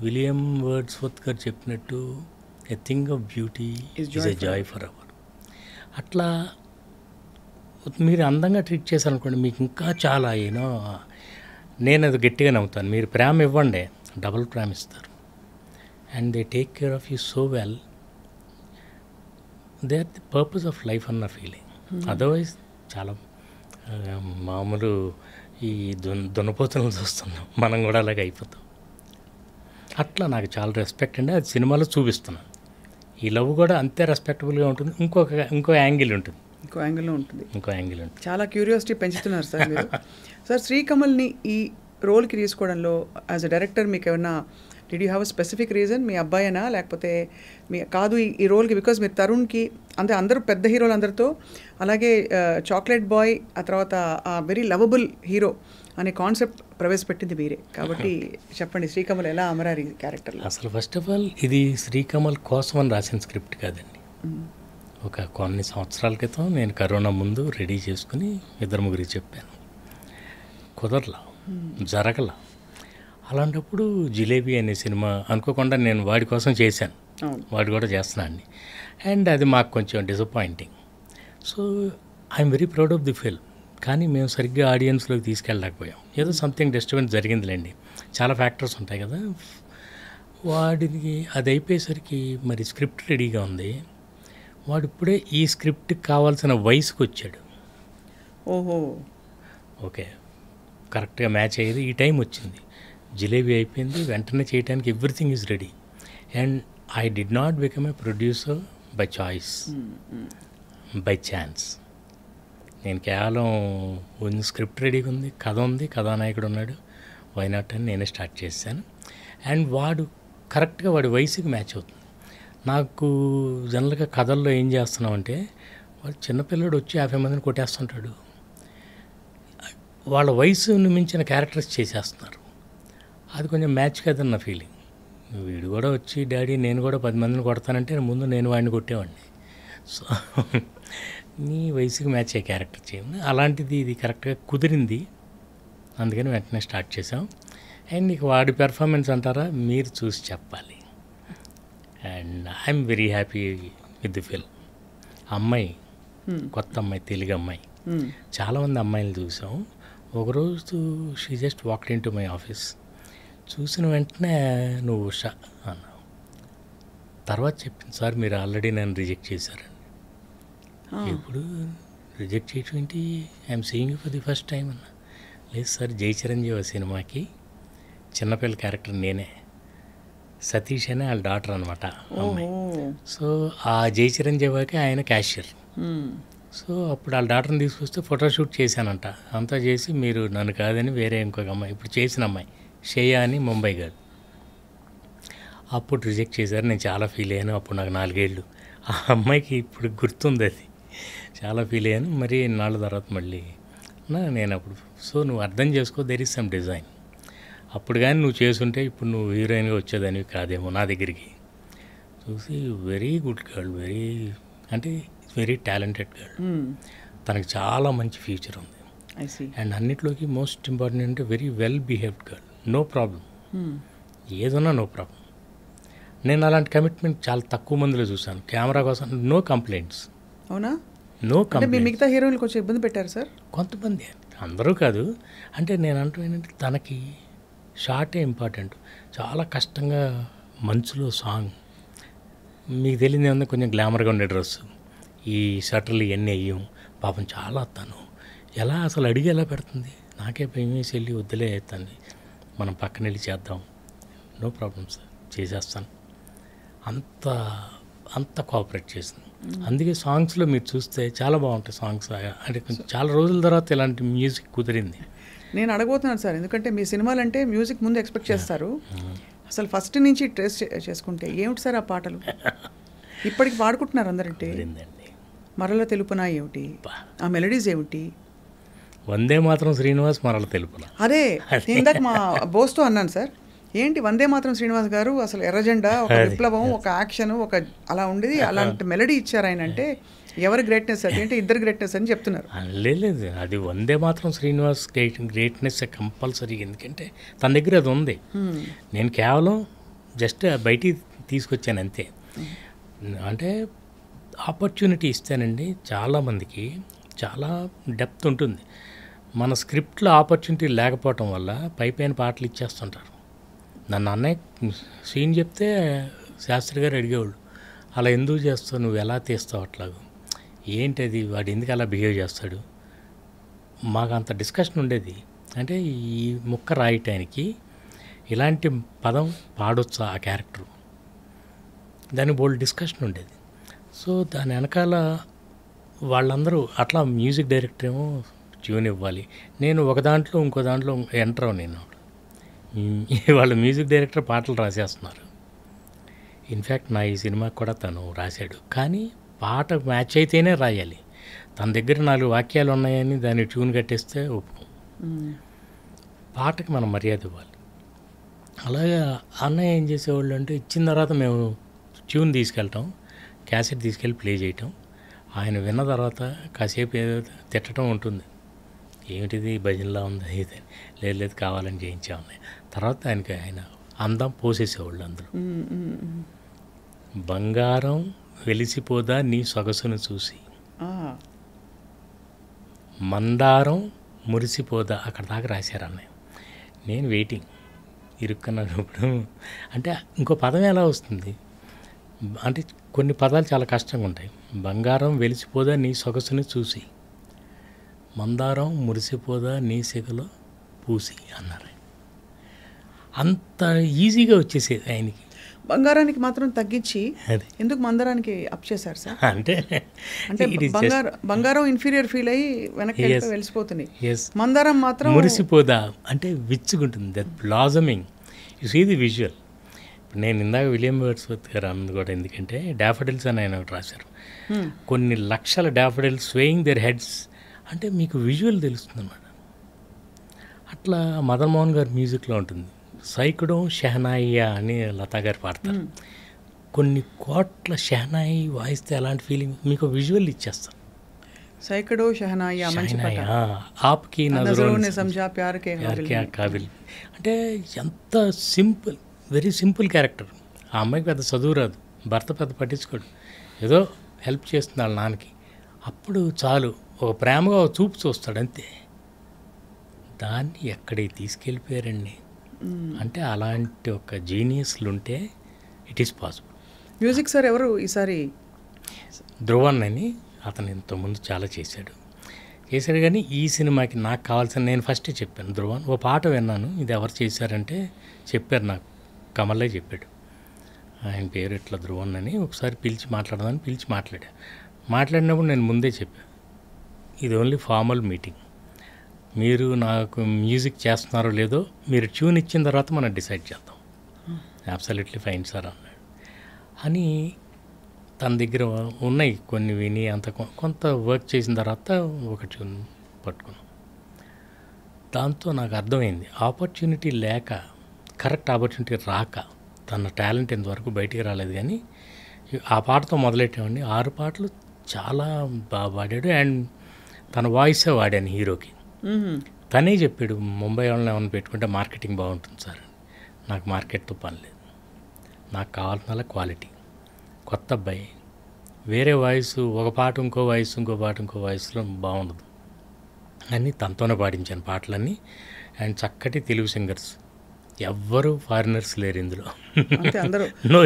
William Wordsworth గారు చెప్పినట్టు a thing of beauty is a joy for hour. అట్లా మీరు అందంగా ట్రీట్ చేశారనుకోండి, మీకు ఇంకా చాలా నేను అది గట్టిగా నమ్ముతాను. మీరు ప్రేమ ఇవ్వండి, డబుల్ ప్రేమ ఇస్తారు. And they take care of you so well. They are the purpose of life అన్న ఫీలింగ్. అదర్వైజ్ చాలా మామూలు ఈ దున్నపోతులను చూస్తున్నాం, మనం కూడా అలాగే అయిపోతాం. అట్లా నాకు చాలా రెస్పెక్ట్ అండి. అది సినిమాలో చూపిస్తున్నాను. ఈ లవ్ కూడా అంతే రెస్పెక్టబుల్గా ఉంటుంది. ఇంకో యాంగిల్ ఉంటుంది. ఇంకో యాంగిల్లో ఉంటుంది. చాలా క్యూరియాసిటీ పెంచుతున్నారు సార్ మీరు. సార్, శ్రీకమల్ని ఈ రోల్కి తీసుకోవడంలో యాజ్ అ డైరెక్టర్ మీకు ఏమన్నా did you have a specific reason? మీ అబ్బాయినా లేకపోతే కాదు ఈ రోల్కి, బికాజ్ మీరు తరుణ్కి అందరూ పెద్ద హీరోలు అందరితో, అలాగే చాక్లెట్ బాయ్, ఆ తర్వాత ఆ వెరీ లవబుల్ హీరో అనే కాన్సెప్ట్ ప్రవేశపెట్టింది మీరే. కాబట్టి చెప్పండి, శ్రీకమల్ ఎలా అమరారు ఈ క్యారెక్టర్? అసలు ఫస్ట్ ఆఫ్ ఆల్ ఇది శ్రీకమల్ కోసం అని రాసిన స్క్రిప్ట్ కాదండి. ఒక కొన్ని సంవత్సరాల క్రితం నేను కరోనా ముందు రెడీ చేసుకుని 2-3 చెప్పాను, కుదరలా, జరగలా. అలాంటప్పుడు జిలేబీ అనే సినిమా అనుకోకుండా నేను వాడి కోసం చేశాను, వాడు కూడా చేస్తున్నాను. అండ్ అది మాకు కొంచెం disappointing. So I'm very proud of the film. కానీ మేము సరిగ్గా ఆడియన్స్లోకి తీసుకెళ్ళలేకపోయాం. ఏదో సంథింగ్ డిస్టర్బెన్స్ జరిగిందిలేండి, చాలా ఫ్యాక్టర్స్ ఉంటాయి కదా. వాడికి అది అయిపోయేసరికి మరి స్క్రిప్ట్ రెడీగా ఉంది. వాడు ఇప్పుడే ఈ స్క్రిప్ట్కి కావాల్సిన వయసుకు వచ్చాడు. ఓహో, ఓకే, కరెక్ట్గా మ్యాచ్ అయ్యేది. ఈ టైం వచ్చింది, జిలేబీ అయిపోయింది, వెంటనే చేయడానికి everything is ready. And I did not become a producer by choice, by chance. నేను కేవలం స్క్రిప్ట్ రెడీగా ఉంది, కథ ఉంది, కథానాయకుడు ఉన్నాడు, వై నాట్ అని నేనే స్టార్ట్ చేశాను. అండ్ వాడు కరెక్ట్గా వాడి వయసుకి మ్యాచ్ అవుతుంది. నాకు జనరల్గా కథల్లో ఏం చేస్తున్నామంటే, వాడు చిన్నపిల్లడు వచ్చి 50 మందిని కొట్టేస్తుంటాడు. వాళ్ళ వయసును మించిన క్యారెక్టర్స్ చేసేస్తున్నారు. అది కొంచెం మ్యాచ్ కదన్న ఫీలింగ్. వీడు కూడా వచ్చి డాడీ నేను కూడా 10 మందిని కొడతానంటే ముందు నేను వాడిని కొట్టేవాడిని. సో నీ వయసుకి మ్యాచ్ అయ్యే క్యారెక్టర్ చేయండి. అలాంటిది ఇది కరెక్ట్గా కుదిరింది, అందుకని వెంటనే స్టార్ట్ చేసాం. అండ్ నీకు వాడి పెర్ఫార్మెన్స్ అంటారా, మీరు చూసి చెప్పాలి. And I'm very happy with the film. అమ్మాయి కొత్త అమ్మాయి, తెలుగు అమ్మాయి. చాలామంది అమ్మాయిలు చూసాం. ఒకరోజు she just walked into my office. చూసిన వెంటనే నువ్వు ఉషా అన్నావు. తర్వాత చెప్పింది, సార్ మీరు ఆల్రెడీ నన్ను రిజెక్ట్ చేశారండి. ఇప్పుడు రిజెక్ట్ చేయటం ఏంటి, I'm seeing you for the first time అన్న. లేదు సార్, జై చిరంజీవి సినిమాకి చిన్నపిల్ల క్యారెక్టర్ నేనే, సతీష్ అనే వాళ్ళ డాటర్ అనమాట అమ్మాయి. సో ఆ జై చిరంజీవికి ఆయన క్యాషియర్. సో అప్పుడు వాళ్ళ డాటర్ని తీసుకొస్తే ఫోటోషూట్ చేశానంట. అంతా చేసి మీరు నన్ను కాదని వేరే ఇంకొక అమ్మాయి, ఇప్పుడు చేసిన అమ్మాయి శ్రేయ అని ముంబై గర్ల్, అప్పుడు రిజెక్ట్ చేశారు. నేను చాలా ఫీల్ అయ్యాను. అప్పుడు నాకు 4 ఏళ్ళు. ఆ అమ్మాయికి ఇప్పుడు గుర్తుంది, అది చాలా ఫీల్ అయ్యాను. మరి నాళ్ళ తర్వాత మళ్ళీ నేను అప్పుడు, సో నువ్వు అర్థం చేసుకో, దెర్ ఈజ్ సమ్ డిజైన్. అప్పుడు కానీ నువ్వు చేసుంటే ఇప్పుడు నువ్వు హీరోయిన్గా వచ్చేదానివి కాదేమో నా దగ్గరికి. చూసి very good girl, very talented girl. తనకి చాలా మంచి ఫ్యూచర్ ఉంది. అండ్ అన్నిట్లోకి మోస్ట్ ఇంపార్టెంట్ అంటే very well behaved girl. No problem, ఏదన్నా నో ప్రాబ్లం. నేను అలాంటి కమిట్మెంట్ చాలా తక్కువ మందిలో చూశాను. కెమెరా కోసం నో కంప్లైంట్స్. అవునా? No complaints. మిగతా హీరోయిన్లు కొంచెం ఇబ్బంది పెట్టారు సార్? కొంతమంది, అందరూ కాదు. అంటే నేను అంటూ ఏంటంటే, తనకి షార్టే ఇంపార్టెంట్. చాలా కష్టంగా మంచులో సాంగ్, మీకు తెలియదు ఏమన్నా, కొంచెం గ్లామర్గా ఉండే డ్రెస్సు, ఈ షర్టర్లు ఇవన్నీ అయ్యాం. పాపం చాలా తను ఎలా అసలు అడిగి ఎలా పెడుతుంది. నాకే భయం వేసి వెళ్ళి వద్దులే తన్ని, మనం పక్కన వెళ్ళి చేద్దాం, నో ప్రాబ్లం సార్ చేసేస్తాను, అంత కోఆపరేట్ చేసింది. అందుకే సాంగ్స్లో మీరు చూస్తే చాలా బాగుంటాయి సాంగ్స్. అంటే చాలా రోజుల తర్వాత ఇలాంటి మ్యూజిక్ కుదిరింది. నేను అడగబోతున్నాను సార్, ఎందుకంటే మీ సినిమాలు అంటే మ్యూజిక్ ముందు ఎక్స్పెక్ట్ చేస్తారు. అసలు ఫస్ట్ నుంచి ట్రేస్ చేసుకుంటే ఏమిటి సార్ ఆ పాటలు ఇప్పటికి పాడుకుంటున్నారు అందరంటే? మరల తెలుపునా ఏమిటి, ఆ మెలడీస్ ఏమిటి? వందే మాత్రం శ్రీనివాస్, మరల తెలుపునా. అదే ఇందాక మా బోస్తో అన్నాను సార్, ఏంటి వందే మాత్రం శ్రీనివాస్ గారు అసలు ఎర్రజెండా, ఒక విప్లవం, ఒక యాక్షన్, ఒక అలా ఉండేది, అలాంటి మెలడీ ఇచ్చారు ఆయన అంటే ఎవరి గ్రేట్నెస్ అది అంటే ఇద్దరు గ్రేట్నెస్ అని చెప్తున్నారు. లేదు, అది వందే మాత్రం శ్రీనివాస్ గ్రేట్నెస్ కంపల్సరీ. ఎందుకంటే తన దగ్గర అది ఉంది. నేను కేవలం జస్ట్ బయటికి తీసుకొచ్చాను అంతే. అంటే ఆపర్చునిటీ ఇస్తానండి చాలామందికి చాలా డెప్త్ ఉంటుంది. మన స్క్రిప్ట్లో ఆపర్చునిటీ లేకపోవటం వల్ల పైపైన పాటలు ఇచ్చేస్తుంటారు. నన్ను అన్నయ్య సీన్ చెప్తే శాస్త్రి గారు అడిగేవాళ్ళు, అలా ఎందుకు చేస్తావు, నువ్వు ఎలా తీస్తావు అట్లాగూ, ఏంటది, వాడు ఎందుకు అలా బిహేవ్ చేస్తాడు. మాకు అంత డిస్కషన్ ఉండేది. అంటే ఈ ముక్క రాయటానికి ఇలాంటి పదం పాడొచ్చా ఆ క్యారెక్టరు, దాని బోల్డ్ డిస్కషన్ ఉండేది. సో దాని వెనకాల వాళ్ళందరూ అట్లా మ్యూజిక్ డైరెక్టర్ ఏమో ట్యూన్ ఇవ్వాలి, నేను ఒక దాంట్లో ఇంకో దాంట్లో ఎంటర్ నేను వాళ్ళ మ్యూజిక్ డైరెక్టర్ పాటలు రాసేస్తున్నారు. ఇన్ఫ్యాక్ట్ నా ఈ సినిమాకి కూడా తను రాశాడు. కానీ పాట మ్యాచ్ అయితేనే రాయాలి. తన దగ్గర 4 వాక్యాలు ఉన్నాయని దాన్ని ట్యూన్ కట్టేస్తే ఒప్పుకో. పాటకి మనం మర్యాద ఇవ్వాలి. అలాగే అన్నయ్య ఏం చేసేవాళ్ళు అంటే, ఇచ్చిన తర్వాత మేము ట్యూన్ తీసుకెళ్ళటం, క్యాసెట్ తీసుకెళ్ళి ప్లే చేయటం, ఆయన విన్న తర్వాత కాసేపు ఏదో తిట్టడం ఉంటుంది, ఏమిటిది భజనలా ఉంది అయితే, లేదు కావాలని చేయించామని. తర్వాత ఆయన అందం పోసేసేవాళ్ళు అందులో. బంగారం వెలిసిపోదా నీ సొగసును చూసి, మందారం మురిసిపోదా, అక్కడ దాకా రాశారు అన్నయ్య. నేను వెయిటింగ్ ఇరుక్కున్నప్పుడు. అంటే ఇంకో పదం ఎలా వస్తుంది అంటే, కొన్ని పదాలు చాలా కష్టంగా ఉంటాయి. బంగారం వెలిసిపోదా నీ సొగసుని చూసి, మందారం మురిసిపోదా నీ సిగలో పూసి అన్నారు. అంత ఈజీగా వచ్చేసేది ఆయనకి. బంగారానికి మాత్రం తగ్గించి అది ఎందుకు మందారానికి అప్ చేశారు సార్? అంటే బంగారం ఇన్ఫీరియర్ ఫీల్ అయ్యి వెనక్కి వెళ్ళిపోతుంది, ఎస్, మందారం మాత్రం మురిసిపోదా అంటే విచ్చుకుంటుంది. That blossoming, you see the visual. ఇప్పుడు నేను ఇందాక విలియం వర్డ్స్వర్త్ గారు అన్నది కూడా, ఎందుకంటే డాఫడిల్స్ అని ఆయన ఒకటి రాశారు, కొన్ని లక్షల డాఫడిల్స్ స్వేయింగ్ దేర్ హెడ్స్, అంటే మీకు విజువల్ తెలుస్తుంది అన్నమాట. అట్లా మదన్ మోహన్ గారి మ్యూజిక్లో ఉంటుంది. సైకుడం షెహనాయియా అని లతా గారు పాడతారు. కొన్ని కోట్ల షెహనాయి వాయిస్తే ఎలాంటి ఫీలింగ్ మీకు విజువల్ ఇచ్చేస్తాం. సైకడో షెహనాయియా మంచి పాట. ఆప్కి నజరోं ने समझा प्यार के కావిల్ అంటే ఎంత సింపుల్, వెరీ సింపుల్ క్యారెక్టర్. ఆ అమ్మాయికి పెద్ద చదువు రాదు, భర్త పెద్ద పట్టించుకోడు, ఏదో హెల్ప్ చేస్తుంది వాళ్ళ నాన్నకి, అప్పుడు చాలు ఒక ప్రేమగా ఒక చూపు చూస్తాడు అంతే. దాన్ని ఎక్కడికి తీసుకెళ్ళిపోయారండి. అంటే అలాంటి ఒక జీనియస్లు ఉంటే it is possible. Music sir ఎవరు ఈసారి? ధ్రువన్ అని, అతను ఇంతకుముందు చాలా చేశాడు కానీ ఈ సినిమాకి నాకు కావాల్సిన, నేను ఫస్టే చెప్పాను ధ్రువన్, ఓ పాట విన్నాను, ఇది ఎవరు చేశారంటే చెప్పారు నాకు, కమలే చెప్పాడు, ఆయన పేరు ఇట్లా ధ్రువన్ అని, ఒకసారి పిలిచి మాట్లాడదామని పిలిచి మాట్లాడినప్పుడు నేను ముందే చెప్పాను, ఇది ఓన్లీ ఫార్మల్ మీటింగ్, మీరు నాకు మ్యూజిక్ చేస్తున్నారో లేదో మీరు ట్యూన్ ఇచ్చిన తర్వాత మనం డిసైడ్ చేద్దాం. అబ్సల్యూట్లీ ఫైన్ సార్ అన్నాడు. అని తన దగ్గర ఉన్నాయి కొన్ని విని అంత కొంత వర్క్ చేసిన తర్వాత ఒక ట్యూన్ పట్టుకున్నాం. దాంతో నాకు అర్థమైంది, ఆపర్చునిటీ లేక, కరెక్ట్ ఆపర్చునిటీ రాక తన టాలెంట్ ఇంతవరకు బయటికి రాలేదు. కానీ ఆ పాటతో మొదలెట్టామండి. 6 పాటలు చాలా బాగా పాడాడు. అండ్ తన వాయిసే వాడాను హీరోకి. తనే చెప్పాడు, ముంబై వాళ్ళని ఏమైనా పెట్టుకుంటే మార్కెటింగ్ బాగుంటుంది సార్, నాకు మార్కెట్తో పని లేదు, నాకు కావాల్సిన క్వాలిటీ, కొత్త అబ్బాయి, వేరే వాయిస్ ఒక పాట ఇంకో వాయిస్ ఇంకో పాట ఇంకో వాయిస్లో బాగుండదు అని తనతోనే పాడించాను పాటలన్నీ. అండ్ చక్కటి తెలుగు సింగర్స్, ఎవ్వరూ ఫారినర్స్ లేరు ఇందులో. అందరూ నో